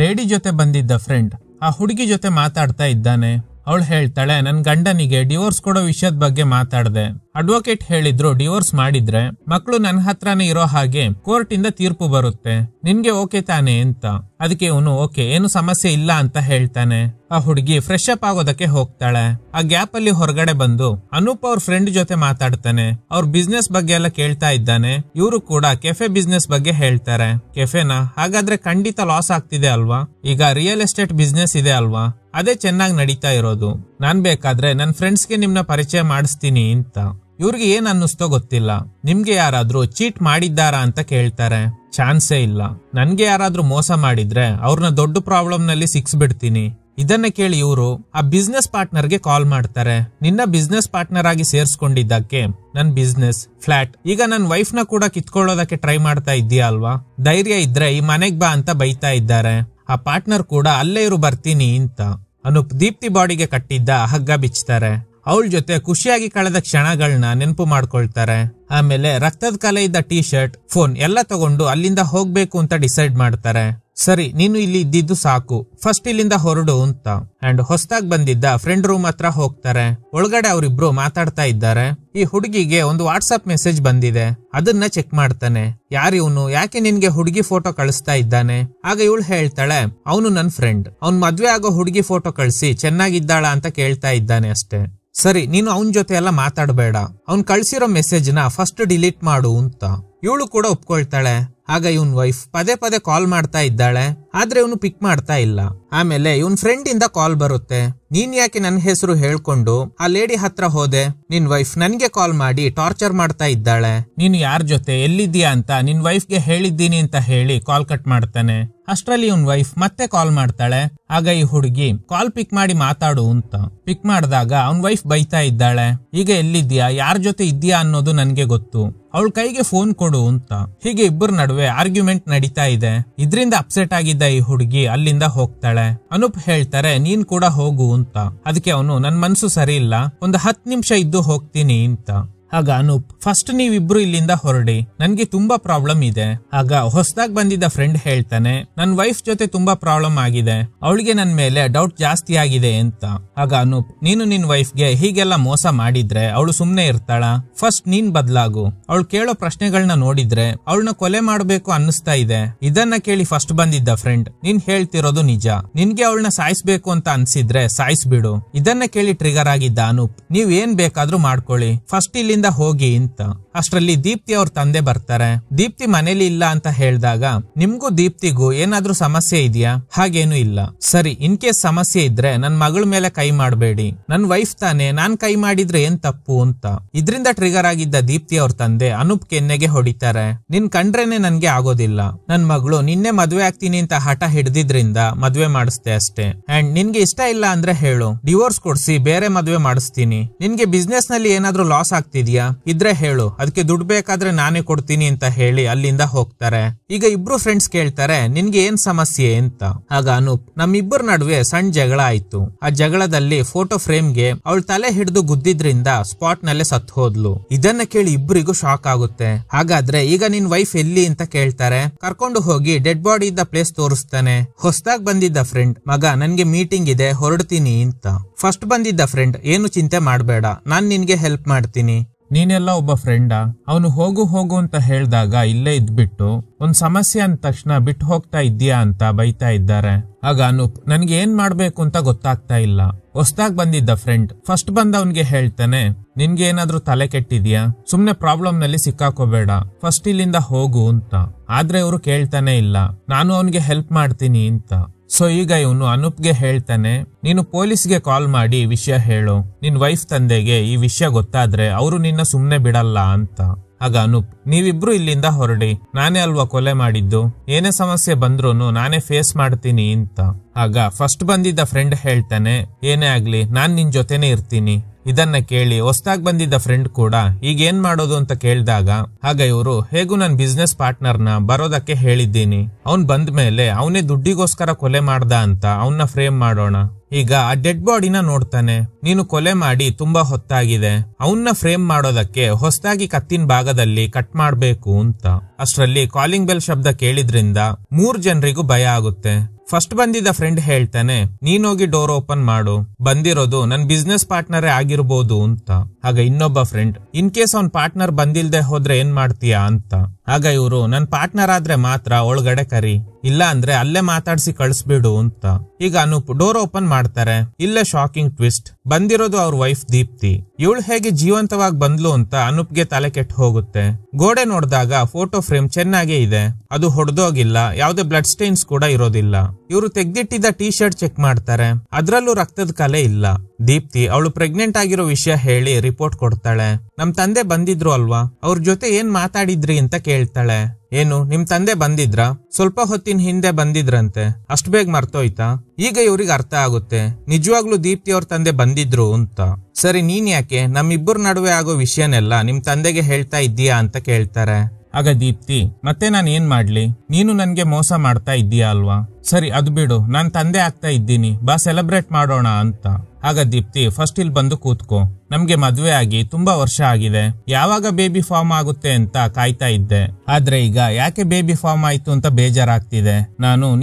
ಲೇಡಿ ಜೊತೆ ಬಂದಿದ್ದ ಫ್ರೆಂಡ್ ಆ ಹುಡುಗಿ ಜೊತೆ ಮಾತಾಡ್ತಾ ಇದ್ದಾನೆ. ಅವಳು ಹೇಳ್ತಾಳೆ, ನನ್ ಗಂಡನಿಗೆ ಡಿವೋರ್ಸ್ ಕೊಡೋ ವಿಷಯದ ಬಗ್ಗೆ ಮಾತಾಡ್ದೆ, ಅಡ್ವೊಕೇಟ್ ಹೇಳಿದ್ರು ಡಿವೋರ್ಸ್ ಮಾಡಿದ್ರೆ ಮಕ್ಕಳು ನನ್ನ ಹತ್ರನೇ ಇರೋ ಹಾಗೆ ಕೋರ್ಟ್ ಇಂದ ತೀರ್ಪು ಬರುತ್ತೆ, ನಿನ್ಗೆ ಓಕೆ ತಾನೆ ಅಂತ. ಅದಕ್ಕೆ ಇವನು ಓಕೆ, ಏನು ಸಮಸ್ಯೆ ಇಲ್ಲ ಅಂತ ಹೇಳ್ತಾನೆ. ಆ ಹುಡುಗಿ ಫ್ರೆಶ್ ಅಪ್ ಆಗೋದಕ್ಕೆ ಹೋಗ್ತಾಳೆ. ಆ ಗ್ಯಾಪ್ ಅಲ್ಲಿ ಹೊರಗಡೆ ಬಂದು ಅನೂಪ್ ಅವ್ರ ಫ್ರೆಂಡ್ ಜೊತೆ ಮಾತಾಡ್ತಾನೆ. ಅವ್ರ ಬಿಸ್ನೆಸ್ ಬಗ್ಗೆ ಎಲ್ಲ ಕೇಳ್ತಾ ಇದ್ದಾನೆ. ಇವರು ಕೂಡ ಕೆಫೆ ಬಿಸ್ನೆಸ್ ಬಗ್ಗೆ ಹೇಳ್ತಾರೆ. ಕೆಫೆನಾ, ಹಾಗಾದ್ರೆ ಖಂಡಿತ ಲಾಸ್ ಆಗ್ತಿದೆ ಅಲ್ವಾ, ಈಗ ರಿಯಲ್ ಎಸ್ಟೇಟ್ ಬಿಸ್ನೆಸ್ ಇದೆ ಅಲ್ವಾ, ಅದೇ ಚೆನ್ನಾಗಿ ನಡೀತಾ ಇರೋದು, ನಾನ್ ಬೇಕಾದ್ರೆ ನನ್ ಫ್ರೆಂಡ್ಸ್ಗೆ ನಿಮ್ನ ಪರಿಚಯ ಮಾಡಿಸ್ತೀನಿ ಅಂತ. ಇವ್ರಿಗೆ ಏನ್ ಅನ್ನಿಸ್ತೋ ಗೊತ್ತಿಲ್ಲ. ನಿಮ್ಗೆ ಯಾರಾದ್ರೂ ಚೀಟ್ ಮಾಡಿದ್ದಾರಾ ಅಂತ ಕೇಳ್ತಾರೆ. ಚಾನ್ಸೇ ಇಲ್ಲ, ನನ್ಗೆ ಯಾರಾದ್ರೂ ಮೋಸ ಮಾಡಿದ್ರೆ ಅವ್ರನ್ನ ದೊಡ್ಡ ಪ್ರಾಬ್ಲಮ್ ನಲ್ಲಿ ಸಿಕ್ಸ್ಬಿಡ್ತೀನಿ. ಇದನ್ನ ಕೇಳಿ ಇವರು ಆ ಬಿಸ್ನೆಸ್ ಪಾರ್ಟ್ನರ್ಗೆ ಕಾಲ್ ಮಾಡ್ತಾರೆ. ನಿನ್ನ ಬಿಸ್ನೆಸ್ ಪಾರ್ಟ್ನರ್ ಆಗಿ ಸೇರ್ಸ್ಕೊಂಡಿದ್ದಕ್ಕೆ ನನ್ ಬಿಸ್ನೆಸ್ ಫ್ಲಾಟ್ ಈಗ ನನ್ ವೈಫ್ ನ ಕೂಡ ಕಿತ್ಕೊಳ್ಳೋದಕ್ಕೆ ಟ್ರೈ ಮಾಡ್ತಾ ಇದ್ದೀಯ ಅಲ್ವಾ, ಧೈರ್ಯ ಇದ್ರೆ ಈ ಮನೆಗ್ ಬಾ ಅಂತ ಬೈತಾ ಇದ್ದಾರೆ. ಆ ಪಾರ್ಟ್ನರ್ ಕೂಡ ಅಲ್ಲೇ ಇರು ಬರ್ತೀನಿ ಅಂತ. ಅನೂಪ್ ದೀಪ್ತಿ ಬಾಡಿಗೆ ಕಟ್ಟಿದ್ದ ಹಗ್ಗ ಬಿಚ್ತಾರೆ. ಅವಳ ಜೊತೆ ಖುಷಿಯಾಗಿ ಕಳೆದ ಕ್ಷಣಗಳನ್ನ ನೆನಪು ಮಾಡ್ಕೊಳ್ತಾರೆ. ಆಮೇಲೆ ರಕ್ತದ ಕಲೆ ಇದ್ದ ಟಿ ಶರ್ಟ್, ಫೋನ್ ಎಲ್ಲ ತಗೊಂಡು ಅಲ್ಲಿಂದ ಹೋಗ್ಬೇಕು ಅಂತ ಡಿಸೈಡ್ ಮಾಡ್ತಾರೆ. ಸರಿ ನೀನು ಇಲ್ಲಿ ಇದ್ದಿದ್ದು ಸಾಕು, ಫಸ್ಟ್ ಇಲ್ಲಿಂದ ಹೊರಡು ಅಂತ. ಅಂಡ್ ಹೊಸದಾಗ್ ಬಂದಿದ್ದ ಫ್ರೆಂಡ್ ರೂಮ್ ಹತ್ರ ಹೋಗ್ತಾರೆ. ಒಳಗಡೆ ಅವರಿಬ್ರು ಮಾತಾಡ್ತಾ ಇದ್ದಾರೆ. ಈ ಹುಡುಗಿಗೆ ಒಂದು ವಾಟ್ಸ್ಆಪ್ ಮೆಸೇಜ್ ಬಂದಿದೆ, ಅದನ್ನ ಚೆಕ್ ಮಾಡ್ತಾನೆ. ಯಾರಿವ್ನು, ಯಾಕೆ ನಿನ್ಗೆ ಹುಡುಗಿ ಫೋಟೋ ಕಳಿಸ್ತಾ ಇದ್ದಾನೆ? ಆಗ ಇವಳು ಹೇಳ್ತಾಳೆ, ಅವನು ನನ್ ಫ್ರೆಂಡ್, ಅವ್ನ್ ಮದ್ವೆ ಆಗೋ ಹುಡುಗಿ ಫೋಟೋ ಕಳಿಸಿ ಚೆನ್ನಾಗಿದ್ದಾಳ ಅಂತ ಕೇಳ್ತಾ ಇದ್ದಾನೆ ಅಷ್ಟೇ. ಸರಿ ನೀನು ಅವನ್ ಜೊತೆ ಎಲ್ಲ ಮಾತಾಡಬೇಡ, ಅವ್ನ್ ಕಳ್ಸಿರೋ ಮೆಸೇಜ್ ನ ಫಸ್ಟ್ ಡಿಲೀಟ್ ಮಾಡು ಅಂತ. ಇವಳು ಕೂಡ ಒಪ್ಕೊಳ್ತಾಳೆ. ಆಗ ಇವನ್ ವೈಫ್ ಪದೇ ಪದೇ ಕಾಲ್ ಮಾಡ್ತಾ ಇದ್ದಾಳೆ. ಆದ್ರೆ ಇವನು ಪಿಕ್ ಮಾಡ್ತಾ ಇಲ್ಲ. ಆಮೇಲೆ ಇವನ್ ಫ್ರೆಂಡ್ ಇಂದ ಕಾಲ್ ಬರುತ್ತೆ. ನೀನ್ ಯಾಕೆ ನನ್ನ ಹೆಸರು ಹೇಳ್ಕೊಂಡು ಆ ಲೇಡಿ ಹತ್ರ ಹೋದೆ? ನಿನ್ ವೈಫ್ ನನ್ಗೆ ಕಾಲ್ ಮಾಡಿ ಟಾರ್ಚರ್ ಮಾಡ್ತಾ ಇದ್ದಾಳೆ. ನೀನು ಯಾರ ಜೊತೆ ಎಲ್ಲಿದ್ದೀಯಾ ಅಂತ ನಿನ್ ವೈಫ್ಗೆ ಹೇಳಿದ್ದೀನಿ ಅಂತ ಹೇಳಿ ಕಾಲ್ ಕಟ್ ಮಾಡ್ತಾನೆ. ಅಷ್ಟ್ರಲ್ಲಿ ಇವನ್ ವೈಫ್ ಮತ್ತೆ ಕಾಲ್ ಮಾಡ್ತಾಳೆ. ಆಗ ಈ ಹುಡುಗಿ ಕಾಲ್ ಪಿಕ್ ಮಾಡಿ ಮಾತಾಡು ಅಂತ ಪಿಕ್ ಮಾಡಿದಾಗ ಅವನ್ ವೈಫ್ ಬೈತಾ ಇದ್ದಾಳೆ. ಈಗ ಎಲ್ಲಿದ್ಯಾ, ಯಾರ ಜೊತೆ ಇದ್ಯಾ ಅನ್ನೋದು ನನ್ಗೆ ಗೊತ್ತು, ಅವಳ ಕೈಗೆ ಫೋನ್ ಕೊಡು ಅಂತ. ಹೀಗೆ ಇಬ್ಬರ ನಡುವೆ ಆರ್ಗ್ಯುಮೆಂಟ್ ನಡೀತಾ ಇದೆ. ಇದ್ರಿಂದ ಅಪ್ಸೆಟ್ ಆಗಿದ್ದ ಈ ಹುಡುಗಿ ಅಲ್ಲಿಂದ ಹೋಗ್ತಾಳೆ. ಅನೂಪ್ ಹೇಳ್ತಾರೆ ನೀನ್ ಕೂಡ ಹೋಗು ಅಂತ. ಅದಕ್ಕೆ ಅವನು ನನ್ ಮನ್ಸು ಸರಿ ಇಲ್ಲ, ಒಂದು 10 ನಿಮಿಷ ಇದ್ದು ಹೋಗ್ತೀನಿ ಅಂತ. ಆಗ ಅನೂಪ್ ಫಸ್ಟ್ ನೀವಿಬ್ರು ಇಲ್ಲಿಂದ ಹೊರಡಿ, ನನ್ಗೆ ತುಂಬಾ ಪ್ರಾಬ್ಲಮ್ ಇದೆ. ಆಗ ಹೊಸದಾಗಿ ಬಂದಿದ್ದ ಫ್ರೆಂಡ್ ಹೇಳ್ತಾನೆ ನನ್ ವೈಫ್ ಜೊತೆ ತುಂಬಾ ಪ್ರಾಬ್ಲಮ್ ಆಗಿದೆ, ಅವಳಿಗೆ ನನ್ ಮೇಲೆ ಡೌಟ್ ಜಾಸ್ತಿ ಆಗಿದೆ ಅಂತ. ಆಗ ಅನೂಪ್ ನೀನು ನಿನ್ ವೈಫ್ಗೆ ಹೀಗೆಲ್ಲ ಮೋಸ ಮಾಡಿದ್ರೆ ಅವಳು ಸುಮ್ನೆ ಇರ್ತಾಳ? ಫಸ್ಟ್ ನೀನ್ ಬದ್ಲಾಗು. ಅವಳು ಕೇಳೋ ಪ್ರಶ್ನೆಗಳನ್ನ ನೋಡಿದ್ರೆ ಅವಳನ್ನ ಕೊಲೆ ಮಾಡ್ಬೇಕು ಅನ್ನಿಸ್ತಾ ಇದೆ. ಇದನ್ನ ಕೇಳಿ ಫಸ್ಟ್ ಬಂದಿದ್ದ ಫ್ರೆಂಡ್ ನೀನ್ ಹೇಳ್ತಿರೋದು ನಿಜ, ನಿನ್ಗೆ ಅವಳನ್ನ ಸಾಯಿಸ್ಬೇಕು ಅಂತ ಅನ್ಸಿದ್ರೆ ಸಾಯಿಸ್ಬಿಡು. ಇದನ್ನ ಕೇಳಿ ಟ್ರಿಗರ್ ಆಗಿದ್ದ ಅನೂಪ್ ನೀವ್ ಏನ್ ಬೇಕಾದ್ರೂ ಮಾಡ್ಕೊಳ್ಳಿ, ಫಸ್ಟ್ ಇಲ್ಲಿ ಹೋಗಿ ಅಂತ. ಅಷ್ಟರಲ್ಲಿ ದೀಪ್ತಿ ಅವ್ರ ತಂದೆ ಬರ್ತಾರೆ. ದೀಪ್ತಿ ಮನೇಲಿ ಇಲ್ಲ ಅಂತ ಹೇಳಿದಾಗ ನಿಮ್ಗೂ ದೀಪ್ತಿಗೂ ಏನಾದ್ರೂ ಸಮಸ್ಯೆ ಇದೆಯಾ? ಹಾಗೇನು ಇಲ್ಲ. ಸರಿ, ಇನ್ ಕೇಸ್ ಸಮಸ್ಯೆ ಇದ್ರೆ ನನ್ ಮಗಳ ಮೇಲೆ ಕೈ ಮಾಡಬೇಡಿ, ನನ್ ವೈಫ್ ತಾನೆ, ನಾನ್ ಕೈ ಮಾಡಿದ್ರೆ ಏನ್ ತಪ್ಪು ಅಂತ. ಇದರಿಂದ ಟ್ರಿಗರ್ ಆಗಿದ್ದ ದೀಪ್ತಿ ಅವ್ರ ತಂದೆ ಅನೂಪ್ ಕೆನ್ನೆಗೆ ಹೊಡಿತಾರೆ. ನಿನ್ ಕಂಡ್ರೇನೆ ನನ್ಗೆ ಆಗೋದಿಲ್ಲ, ನನ್ ಮಗಳು ನಿನ್ನೆ ಮದ್ವೆ ಆಗ್ತೀನಿ ಅಂತ ಹಠ ಹಿಡ್ದಿದ್ರಿಂದ ಮದ್ವೆ ಮಾಡಿಸ್ತೆ ಅಷ್ಟೇ. ಅಂಡ್ ನಿನ್ಗೆ ಇಷ್ಟ ಇಲ್ಲ ಅಂದ್ರೆ ಹೇಳು, ಡಿವೋರ್ಸ್ ಕೊಡ್ಸಿ ಬೇರೆ ಮದ್ವೆ ಮಾಡಿಸ್ತೀನಿ. ನಿನ್ಗೆ ಬಿಸ್ನೆಸ್ ನಲ್ಲಿ ಏನಾದ್ರೂ ಲಾಸ್ ಆಗ್ತಿದ್ಯಾ ಇದ್ರೆ ಹೇಳು, ಅದಕ್ಕೆ ದುಡ್ಡು ಬೇಕಾದ್ರೆ ನಾನೇ ಕೊಡ್ತೀನಿ ಅಂತ ಹೇಳಿ ಅಲ್ಲಿಂದ ಹೋಗ್ತಾರೆ. ಈಗ ಇಬ್ರು ಫ್ರೆಂಡ್ಸ್ ಕೇಳ್ತಾರೆ ನಿನ್ಗೆ ಏನ್ ಸಮಸ್ಯೆ ಅಂತ. ಆಗ ಅನೂಪ್ ನಮ್ಮಿಬ್ಬರ ನಡುವೆ ಸಣ್ಣ ಜಗಳ ಆಯ್ತು, ಆ ಜಗಳದಲ್ಲಿ ಫೋಟೋ ಫ್ರೇಮ್ಗೆ ಅವಳ ತಲೆ ಹಿಡಿದು ಗುದ್ದಿದ್ರಿಂದ ಸ್ಪಾಟ್ ನಲ್ಲೇ ಸತ್ ಹೋದ್ಲು. ಇದನ್ನ ಕೇಳಿ ಇಬ್ಬರಿಗೂ ಶಾಕ್ ಆಗುತ್ತೆ. ಹಾಗಾದ್ರೆ ಈಗ ನಿನ್ ವೈಫ್ ಎಲ್ಲಿ ಅಂತ ಕೇಳ್ತಾರೆ. ಕರ್ಕೊಂಡು ಹೋಗಿ ಡೆಡ್ ಬಾಡಿ ಇದ್ದ ಪ್ಲೇಸ್ ತೋರಿಸ್ತಾನೆ. ಹೊಸದಾಗಿ ಬಂದಿದ್ದ ಫ್ರೆಂಡ್ ಮಗ ನನ್ಗೆ ಮೀಟಿಂಗ್ ಇದೆ ಹೊರಡ್ತೀನಿ ಅಂತ. ಫಸ್ಟ್ ಬಂದಿದ್ದ ಫ್ರೆಂಡ್ ಏನು ಚಿಂತೆ ಮಾಡ್ಬೇಡ, ನಾನ್ ನಿನ್ಗೆ ಹೆಲ್ಪ್ ಮಾಡ್ತೀನಿ. ನೀನೆಲ್ಲ ಒಬ್ಬ ಫ್ರೆಂಡಾ? ಅವನು ಹೋಗು ಹೋಗು ಅಂತ ಹೇಳ್ದಾಗ ಇಲ್ಲೇ ಇದ್ಬಿಟ್ಟು ಒಂದ್ ಸಮಸ್ಯೆ ಅಂದ ತಕ್ಷಣ ಬಿಟ್ಟು ಹೋಗ್ತಾ ಇದ್ದೀಯಾ ಅಂತ ಬೈತಾ ಇದ್ದಾರೆ. ಆಗ ಅನೂಪ್ ನನ್ಗೆ ಏನ್ ಮಾಡ್ಬೇಕು ಅಂತ ಗೊತ್ತಾಗ್ತಾ ಇಲ್ಲ. ಹೊಸದಾಗಿ ಬಂದಿದ್ದ ಫ್ರೆಂಡ್ ಫಸ್ಟ್ ಬಂದವನ್ಗೆ ಹೇಳ್ತಾನೆ ನಿನ್ಗೆ ಏನಾದ್ರೂ ತಲೆ ಕೆಟ್ಟಿದ್ಯಾ, ಸುಮ್ನೆ ಪ್ರಾಬ್ಲಮ್ ನಲ್ಲಿ ಸಿಕ್ಕಾಕೋಬೇಡ, ಫಸ್ಟ್ ಇಲ್ಲಿಂದ ಹೋಗು ಅಂತ. ಆದ್ರೆ ಇವರು ಕೇಳ್ತಾನೆ ಇಲ್ಲ, ನಾನು ಅವನ್ಗೆ ಹೆಲ್ಪ್ ಮಾಡ್ತೀನಿ ಅಂತ. ಸೊ ಈಗ ಇವನು ಅನೂಪ್ಗೆ ಹೇಳ್ತಾನೆ ನೀನು ಪೊಲೀಸ್ಗೆ ಕಾಲ್ ಮಾಡಿ ವಿಷಯ ಹೇಳು, ನಿನ್ ವೈಫ್ ತಂದೆಗೆ ಈ ವಿಷಯ ಗೊತ್ತಾದ್ರೆ ಅವರು ನಿನ್ನ ಸುಮ್ನೆ ಬಿಡಲ್ಲ ಅಂತ. ಆಗ ಅನೂಪ್ ನೀವಿಬ್ರು ಇಲ್ಲಿಂದ ಹೊರಡಿ, ನಾನೇ ಅಲ್ವಾ ಕೊಲೆ ಮಾಡಿದ್ದು, ಏನೇ ಸಮಸ್ಯೆ ಬಂದ್ರೂನು ನಾನೇ ಫೇಸ್ ಮಾಡ್ತೀನಿ ಅಂತ. ಆಗ ಫಸ್ಟ್ ಬಂದಿದ್ದ ಫ್ರೆಂಡ್ ಹೇಳ್ತಾನೆ ಏನೇ ಆಗ್ಲಿ ನಾನ್ ನಿನ್ ಜೊತೆನೆ ಇರ್ತೀನಿ. ಇದನ್ನ ಕೇಳಿ ಹೊಸದಾಗಿ ಬಂದಿದ್ದ ಫ್ರೆಂಡ್ ಕೂಡ ಈಗ ಏನ್ ಮಾಡೋದು ಅಂತ ಕೇಳಿದಾಗ ಆಗ ಇವರು ಹೇಗೂ ನನ್ ಬಿಸ್ನೆಸ್ ಪಾರ್ಟ್ನರ್ನ ಬರೋದಕ್ಕೆ ಹೇಳಿದ್ದೀನಿ, ಅವನ್ ಬಂದ ಮೇಲೆ ಅವನೇ ದುಡ್ಡಿಗೋಸ್ಕರ ಕೊಲೆ ಮಾಡ್ದ ಅಂತ ಅವನ್ನ ಫ್ರೇಮ್ ಮಾಡೋಣ. ಈಗ ಆ ಡೆಡ್ ಬಾಡಿನ ನೋಡ್ತಾನೆ. ನೀನು ಕೊಲೆ ಮಾಡಿ ತುಂಬಾ ಹೊತ್ತಾಗಿದೆ, ಅವನ್ನ ಫ್ರೇಮ್ ಮಾಡೋದಕ್ಕೆ ಹೊಸದಾಗಿ ಕತ್ತಿನ ಭಾಗದಲ್ಲಿ ಕಟ್ ಮಾಡ್ಬೇಕು ಅಂತ. ಅಷ್ಟರಲ್ಲಿ ಕಾಲಿಂಗ್ ಬೆಲ್ ಶಬ್ದ ಕೇಳಿದ್ರಿಂದ 3 ಜನರಿಗೂ ಭಯ ಆಗುತ್ತೆ. ಫಸ್ಟ್ ಬಂದಿದ್ದ ಫ್ರೆಂಡ್ ಹೇಳ್ತಾನೆ ನೀನೋಗಿ ಡೋರ್ ಓಪನ್ ಮಾಡು, ಬಂದಿರೋದು ನನ್ ಬಿಸ್ನೆಸ್ ಪಾರ್ಟ್ನರೇ ಆಗಿರ್ಬೋದು ಅಂತ. ಆಗ ಇನ್ನೊಬ್ಬ ಫ್ರೆಂಡ್ ಇನ್ ಕೇಸ್ ಅವನ್ ಪಾರ್ಟ್ನರ್ ಬಂದಿಲ್ದೆ ಹೋದ್ರೆ ಏನ್ ಮಾಡ್ತೀಯಾ ಅಂತ. ಆಗ ಇವರು ನನ್ ಪಾರ್ಟ್ನರ್ ಆದ್ರೆ ಮಾತ್ರ ಒಳಗಡೆ ಕರಿ, ಇಲ್ಲ ಅಂದ್ರೆ ಅಲ್ಲೇ ಮಾತಾಡ್ಸಿ ಕಳಿಸ್ಬಿಡು ಅಂತ. ಈಗ ಅನೂಪ್ ಡೋರ್ ಓಪನ್ ಮಾಡ್ತಾರೆ. ಇಲ್ಲೇ ಶಾಕಿಂಗ್ ಟ್ವಿಸ್ಟ್, ಬಂದಿರೋದು ಅವ್ರ ವೈಫ್ ದೀಪ್ತಿ. ಇವಳು ಹೇಗೆ ಜೀವಂತವಾಗಿ ಬಂದ್ಲು ಅಂತ ಅನೂಪ್ಗೆ ತಲೆ ಕೆಟ್ಟು ಹೋಗುತ್ತೆ. ಗೋಡೆ ನೋಡಿದಾಗ ಫೋಟೋ ಫ್ರೇಮ್ ಚೆನ್ನಾಗೇ ಇದೆ, ಅದು ಹೊಡೆದೋಗಿಲ್ಲ, ಯಾವ್ದೇ ಬ್ಲಡ್ ಸ್ಟೈನ್ಸ್ ಕೂಡ ಇರೋದಿಲ್ಲ. ಇವರು ತೆಗ್ದಿಟ್ಟಿದ್ದ ಟೀ ಶರ್ಟ್ ಚೆಕ್ ಮಾಡ್ತಾರೆ, ಅದ್ರಲ್ಲೂ ರಕ್ತದ ಕಲೆ ಇಲ್ಲ. ದೀಪ್ತಿ ಅವಳು ಪ್ರೆಗ್ನೆಂಟ್ ಆಗಿರೋ ವಿಷಯ ಹೇಳಿ ರಿಪೋರ್ಟ್ ಕೊಡ್ತಾಳೆ. ನಮ್ ತಂದೆ ಬಂದಿದ್ರು ಅಲ್ವಾ, ಅವ್ರ ಜೊತೆ ಏನ್ ಮಾತಾಡಿದ್ರಿ ಅಂತ ಕೇಳ್ತಾಳೆ. ಏನು ನಿಮ್ ತಂದೆ ಬಂದಿದ್ರ? ಸ್ವಲ್ಪ ಹೊತ್ತಿನ ಹಿಂದೆ ಬಂದಿದ್ರಂತೆ, ಅಷ್ಟ್ ಬೇಗ ಮರ್ತೋಯ್ತಾ? ಈಗ ಇವ್ರಿಗೆ ಅರ್ಥ ಆಗುತ್ತೆ ನಿಜವಾಗ್ಲೂ ದೀಪ್ತಿ ಅವ್ರ ತಂದೆ ಬಂದಿದ್ರು ಅಂತ. ಸರಿ ನೀನ್ ಯಾಕೆ ನಮ್ಮಿಬ್ಬರ ನಡುವೆ ಆಗೋ ವಿಷಯನೆಲ್ಲ ನಿಮ್ ತಂದೆಗೆ ಹೇಳ್ತಾ ಇದ್ದೀಯಾ ಅಂತ ಕೇಳ್ತಾರೆ. ಆಗ ದೀಪ್ತಿ ಮತ್ತೆ ನಾನ್ ಏನ್ ಮಾಡ್ಲಿ, ನೀನು ನನ್ಗೆ ಮೋಸ ಮಾಡ್ತಾ ಇದ್ದೀಯಾ ಅಲ್ವಾ, ಸರಿ ಅದು ಬಿಡು, ನಾನ್ ತಂದೆ ಆಗ್ತಾ ಇದ್ದೀನಿ, ಬಾ ಸೆಲೆಬ್ರೇಟ್ ಮಾಡೋಣ ಅಂತ. ಆಗ ದೀಪ್ತಿ ಫಸ್ಟ್ ಇಲ್ಲಿ ಬಂದು ಕೂತ್ಕೋ, ನಮ್ಗೆ ಮದ್ವೆ ಆಗಿ ತುಂಬಾ ವರ್ಷ ಆಗಿದೆ, ಯಾವಾಗ ಬೇಬಿ ಫಾರ್ಮ್ ಆಗುತ್ತೆ ಅಂತ ಕಾಯ್ತಾ ಇದ್ದೆ, ಆದ್ರೆ ಈಗ ಯಾಕೆ ಬೇಬಿ ಫಾರ್ಮ್ ಆಯ್ತು ಅಂತ ಬೇಜಾರಾಗ್ತಿದೆ.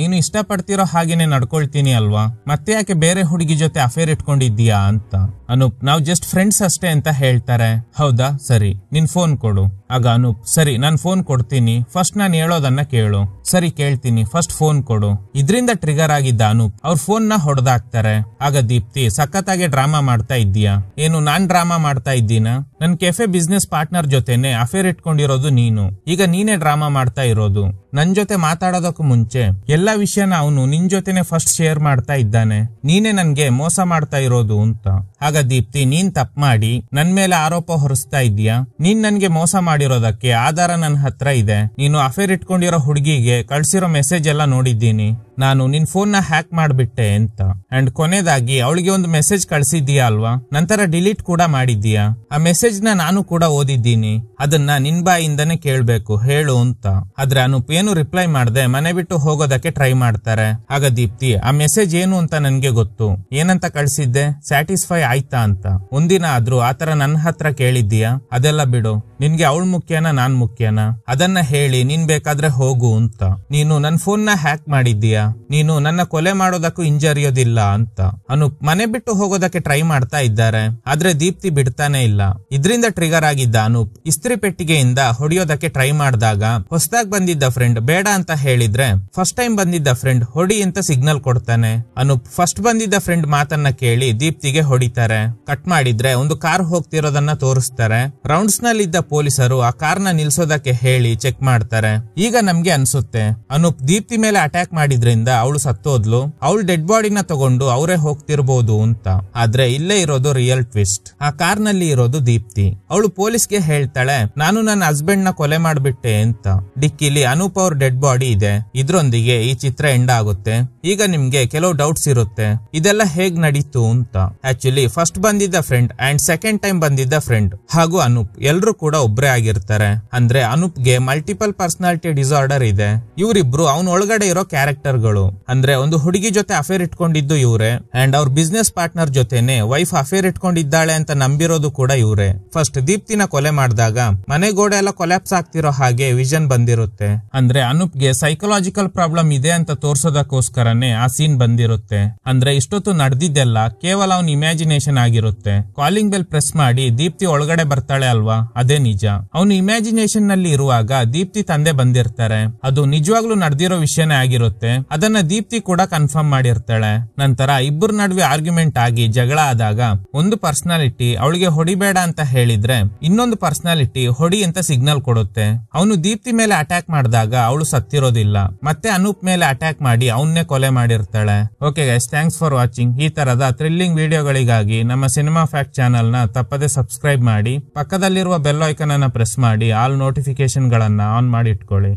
ನೀನು ಇಷ್ಟಪಡ್ತಿರೋ ಹಾಗೇನೆ ನಡ್ಕೊಳ್ತೀನಿ ಅಲ್ವಾ, ಮತ್ತೆ ಯಾಕೆ ಬೇರೆ ಹುಡುಗಿ ಜೊತೆ ಅಫೇರ್ ಇಟ್ಕೊಂಡಿದ್ದೀಯಾ ಅಂತ. ಅನೂಪ್ ನಾವ್ ಜಸ್ಟ್ ಫ್ರೆಂಡ್ಸ್ ಅಷ್ಟೇ ಅಂತ ಹೇಳ್ತಾರೆ. ಹೌದಾ, ಸರಿ ನಿನ್ ಫೋನ್ ಕೊಡು. ಆಗ ಅನೂಪ್ ಸರಿ ನಾನ್ ಫೋನ್ ಕೊಡ್ತೀನಿ, ಫಸ್ಟ್ ನಾನ್ ಹೇಳೋದನ್ನ ಕೇಳು. ಸರಿ ಕೇಳ್ತೀನಿ, ಫಸ್ಟ್ ಫೋನ್ ಕೊಡು. ಇದ್ರಿಂದ ಟ್ರಿಗರ್ ಆಗಿದ್ದ ಅನೂಪ್ ಅವ್ರ ಫೋನ್ ನ ಹೊಡೆದಾಕ್ತಾರೆ. ಆಗ ದೀಪ್ತಿ ಸಖತ್ತಾಗಿ ಡ್ರಾಮಾ ಮಾಡ್ತಾ ಇದ್ದೀಯಾ. ಏನು ನಾನ್ ಡ್ರಾಮಾ ಮಾಡ್ತಾ ಇದ್ದೀನಾ? ನನ್ ಕೆಫೆ ಬಿಸ್ನೆಸ್ ಪಾರ್ಟ್ನರ್ ಜೊತೆನೆ ಅಫೇರ್ ಇಟ್ಕೊಂಡಿರೋದು ನೀನು. ಈಗ ನೀನೇ ಡ್ರಾಮಾ ಮಾಡ್ತಾ ಇರೋದು. ನನ್ ಜೊತೆ ಮಾತಾಡೋದಕ್ಕೂ ಮುಂಚೆ ಎಲ್ಲಾ ವಿಷಯನ ಅವನು ನಿನ್ ಜೊತೆನೆ ಫಸ್ಟ್ ಶೇರ್ ಮಾಡ್ತಾ ಇದ್ದಾನೆ. ನೀನೇ ನನ್ಗೆ ಮೋಸ ಮಾಡ್ತಾ ಇರೋದು ಅಂತ. ಆಗ ದೀಪ್ತಿ, ನೀನ್ ತಪ್ಪು ಮಾಡಿ ನನ್ ಮೇಲೆ ಆರೋಪ ಹೊರಿಸ್ತಾ ಇದ್ದೀಯಾ. ನೀನ್ ನನ್ಗೆ ಮೋಸ ಮಾಡಿರೋದಕ್ಕೆ ಆಧಾರ ನನ್ ಹತ್ರ ಇದೆ. ನೀನು ಅಫೇರ್ ಇಟ್ಕೊಂಡಿರೋ ಹುಡುಗಿಗೆ ಕಳ್ಸಿರೋ ಮೆಸೇಜ್ ಎಲ್ಲ ನೋಡಿದ್ದೀನಿ. ನಾನು ನಿನ್ ಫೋನ್ ನ ಹ್ಯಾಕ್ ಮಾಡ್ಬಿಟ್ಟೆ ಅಂತ. ಅಂಡ್ ಕೊನೆದಾಗಿ ಅವಳಿಗೆ ಒಂದು ಮೆಸೇಜ್ ಕಳ್ಸಿದ್ದೀಯಾ ಅಲ್ವಾ, ನಂತರ ಡಿಲೀಟ್ ಕೂಡ ಮಾಡಿದ್ದೀಯಾ. ಆ ಮೆಸೇಜ್ ನ ನಾನು ಕೂಡ ಓದಿದ್ದೀನಿ. ಅದನ್ನ ನಿನ್ ಬಾಯಿಂದನೇ ಕೇಳ್ಬೇಕು, ಹೇಳು ಅಂತ. ಆದ್ರೆ ಅನೂಪ್ ಏನು ರಿಪ್ಲೈ ಮಾಡದೆ ಮನೆ ಬಿಟ್ಟು ಹೋಗೋದಕ್ಕೆ ಟ್ರೈ ಮಾಡ್ತಾರೆ. ಆಗ ದೀಪ್ತಿ, ಆ ಮೆಸೇಜ್ ಏನು ಅಂತ ನನ್ಗೆ ಗೊತ್ತು. ಏನಂತ ಕಳ್ಸಿದ್ದೆ? ಸ್ಯಾಟಿಸ್ಫೈ ಆಯ್ತಾ ಅಂತ. ಒಂದಿನ ಆದ್ರೂ ಆತರ ನನ್ನ ಹತ್ರ ಕೇಳಿದ್ದೀಯಾ? ಅದೆಲ್ಲ ಬಿಡು. ನಿನ್ಗೆ ಅವಳು ಮುಖ್ಯನಾ ನಾನ್ ಮುಖ್ಯನಾ? ಅದನ್ನ ಹೇಳಿ ನೀನ್ ಬೇಕಾದ್ರೆ ಹೋಗು ಅಂತ. ನೀನು ನನ್ ಫೋನ್ ನ ಹ್ಯಾಕ್ ಮಾಡಿದ್ದೀಯಾ. ನೀನು ನನ್ನ ಕೊಲೆ ಮಾಡೋದಕ್ಕೂ ಹಿಂಜರಿಯೋದಿಲ್ಲ ಅಂತ. ಅನೂಪ್ ಮನೆ ಬಿಟ್ಟು ಹೋಗೋದಕ್ಕೆ ಟ್ರೈ ಮಾಡ್ತಾ ಇದ್ದಾರೆ. ಆದ್ರೆ ದೀಪ್ತಿ ಬಿಡ್ತಾನೆ ಇಲ್ಲ. ಇದರಿಂದ ಟ್ರಿಗರ್ ಆಗಿದ್ದ ಅನೂಪ್ ಇಸ್ತ್ರಿ ಪೆಟ್ಟಿಗೆಯಿಂದ ಹೊಡಿಯೋದಕ್ಕೆ ಟ್ರೈ ಮಾಡಿದಾಗ ಹೊಸದಾಗಿ ಬಂದಿದ್ದ ಫ್ರೆಂಡ್ ಬೇಡ ಅಂತ ಹೇಳಿದ್ರೆ ಫಸ್ಟ್ ಟೈಮ್ ಬಂದಿದ್ದ ಫ್ರೆಂಡ್ ಹೊಡಿ ಅಂತ ಸಿಗ್ನಲ್ ಕೊಡ್ತಾನೆ. ಅನೂಪ್ ಫಸ್ಟ್ ಬಂದಿದ್ದ ಫ್ರೆಂಡ್ ಮಾತನ್ನ ಕೇಳಿ ದೀಪ್ತಿಗೆ ಹೊಡಿತಾರೆ. ಕಟ್ ಮಾಡಿದ್ರೆ ಒಂದು ಕಾರ್ ಹೋಗ್ತಿರೋದನ್ನ ತೋರಿಸ್ತಾರೆ. ರೌಂಡ್ಸ್ ನಲ್ಲಿದ್ದ ಪೊಲೀಸರು ಆ ಕಾರ್ ನ ನಿಲ್ಸೋದಕ್ಕೆ ಹೇಳಿ ಚೆಕ್ ಮಾಡ್ತಾರೆ. ಈಗ ನಮ್ಗೆ ಅನ್ಸುತ್ತೆ ಅನೂಪ್ ದೀಪ್ತಿ ಮೇಲೆ ಅಟ್ಯಾಕ್ ಮಾಡಿದ್ರಿಂದ ಅವಳು ಸತ್ತೋದ್ಲು. ಅವಳು ಡೆಡ್ ಬಾಡಿನ ತಗೊಂಡು ಅವರೇ ಹೋಗ್ತಿರ್ಬೋದು ಅಂತ. ಆದ್ರೆ ಇಲ್ಲೇ ಇರೋದು ರಿಯಲ್ ಟ್ವಿಸ್ಟ್. ಆ ಕಾರ್ ನಲ್ಲಿ ಇರೋದು ದೀಪ್ತಿ. ಅವಳು ಪೊಲೀಸ್ಗೆ ಹೇಳ್ತಾಳೆ, ನಾನು ನನ್ನ ಹಸ್ಬೆಂಡ್ ನ ಕೊಲೆ ಮಾಡ್ಬಿಟ್ಟೆ ಅಂತ. ಡಿಕ್ಕಿಲಿ ಅನೂಪ್ ಅವ್ರ ಡೆಡ್ ಬಾಡಿ ಇದೆ. ಇದ್ರೊಂದಿಗೆ ಈ ಚಿತ್ರ ಎಂಡ್ ಆಗುತ್ತೆ. ಈಗ ನಿಮ್ಗೆ ಕೆಲವು ಡೌಟ್ಸ್ ಇರುತ್ತೆ, ಇದೆಲ್ಲ ಹೇಗ್ ನಡೀತು ಅಂತ. ಆಕ್ಚುಲಿ ಫಸ್ಟ್ ಬಂದಿದ್ದ ಫ್ರೆಂಡ್ ಅಂಡ್ ಸೆಕೆಂಡ್ ಟೈಮ್ ಬಂದಿದ್ದ ಫ್ರೆಂಡ್ ಹಾಗೂ ಅನೂಪ್ ಎಲ್ರು ಕೂಡ ಒಬ್ರೇ ಆಗಿರ್ತಾರೆ. ಅಂದ್ರೆ ಅನೂಪ್ಗೆ ಮಲ್ಟಿಪಲ್ ಪರ್ಸನಾಲಿಟಿ ಡಿಸಾರ್ಡರ್ ಇದೆ. ಇವರಿಬ್ರು ಅವನ ಒಳಗಡೆ ಇರೋ ಕ್ಯಾರೆಕ್ಟರ್ ಗಳು. ಅಂದ್ರೆ ಒಂದು ಹುಡುಗಿ ಜೊತೆ ಅಫೇರ್ ಇಟ್ಕೊಂಡಿದ್ದು ಇವ್ರೆ ಅಂಡ್ ಅವ್ರ ಬಿಸ್ನೆಸ್ ಪಾರ್ಟ್ನರ್ ಜೊತೆನೆ ವೈಫ್ ಅಫೇರ್ ಇಟ್ಕೊಂಡಿದ್ದಾಳೆ ಅಂತ ನಂಬಿರೋದು ಕೂಡ ಇವ್ರೆ. ಫಸ್ಟ್ ದೀಪ್ತಿನ ಕೊಲೆ ಮಾಡಿದಾಗ ಮನೆ ಗೋಡೆ ಎಲ್ಲ ಕೊಲ್ಯಾಪ್ಸ್ ಆಗ್ತಿರೋ ಹಾಗೆ ವಿಷನ್ ಬಂದಿರುತ್ತೆ. ಅಂದ್ರೆ ಅನೂಪ್ಗೆ ಸೈಕಲಾಜಿಕಲ್ ಪ್ರಾಬ್ಲಮ್ ಇದೆ ಅಂತ ತೋರ್ಸೋದಕ್ಕೋಸ್ಕರನೇ ಆ ಸೀನ್ ಬಂದಿರುತ್ತೆ. ಅಂದ್ರೆ ಇಷ್ಟೊತ್ತು ನಡೆದಿದ್ದೆಲ್ಲ ಕೇವಲ ಅವನ ಇಮ್ಯಾಜಿನೇಷನ್ ಆಗಿರುತ್ತೆ. ಕಾಲಿಂಗ್ ಬೆಲ್ ಪ್ರೆಸ್ ಮಾಡಿ ದೀಪ್ತಿ ಒಳಗಡೆ ಬರ್ತಾಳೆ ಅಲ್ವಾ, ಅದೇ ನಿಜ. ಅವನು ಇಮ್ಯಾಜಿನೇಷನ್ ನಲ್ಲಿ ಇರುವಾಗ ದೀಪ್ತಿ ತಂದೆ ಬಂದಿರ್ತಾರೆ. ಅದು ನಿಜವಾಗ್ಲೂ ನಡೆದಿರೋ ವಿಷಯನೇ ಆಗಿರುತ್ತೆ. ಅದನ್ನ ದೀಪ್ತಿ ಕೂಡ ಕನ್ಫರ್ಮ್ ಮಾಡಿರ್ತಾಳೆ. ನಂತರ ಇಬ್ಬರ ನಡುವೆ ಆರ್ಗ್ಯುಮೆಂಟ್ ಆಗಿ ಜಗಳ ಆದಾಗ ಒಂದು ಪರ್ಸನಾಲಿಟಿ ಅವಳಿಗೆ ಹೊಡಿಬೇಡ ಅಂತ ಹೇಳಿದ್ರೆ ಇನ್ನೊಂದು ಪರ್ಸನಾಲಿಟಿ ಹೊಡಿ ಅಂತ ಸಿಗ್ನಲ್ ಕೊಡುತ್ತೆ. ಅವನು ದೀಪ್ತಿ ಮೇಲೆ ಅಟ್ಯಾಕ್ ಮಾಡಿದಾಗ ಅವಳು ಸತ್ತಿರೋದಿಲ್ಲ. ಮತ್ತೆ ಅನೂಪ್ ಮೇಲೆ ಅಟ್ಯಾಕ್ ಮಾಡಿ ಅವನ್ನೇ ಕೊಲೆ ಮಾಡಿರ್ತಾಳೆ. Okay guys, thanks for watching. ಈ ತರದ ಥ್ರಿಲ್ಲಿಂಗ್ ವಿಡಿಯೋಗಳಿಗಾಗಿ ನಮ್ಮ ಸಿನಿಮಾ ಫ್ಯಾಕ್ಟ್ ಚಾನೆಲ್ ನ ತಪ್ಪದೆ ಸಬ್ಸ್ಕ್ರೈಬ್ ಮಾಡಿ. ಪಕ್ಕದಲ್ಲಿರುವ ಬೆಲ್ ಐಕಾನ್ ಅನ್ನ ಪ್ರೆಸ್ ಮಾಡಿ ಆಲ್ ನೋಟಿಫಿಕೇಶನ್ ಗಳನ್ನ ಆನ್ ಮಾಡಿ ಇಟ್ಕೊಳ್ಳಿ.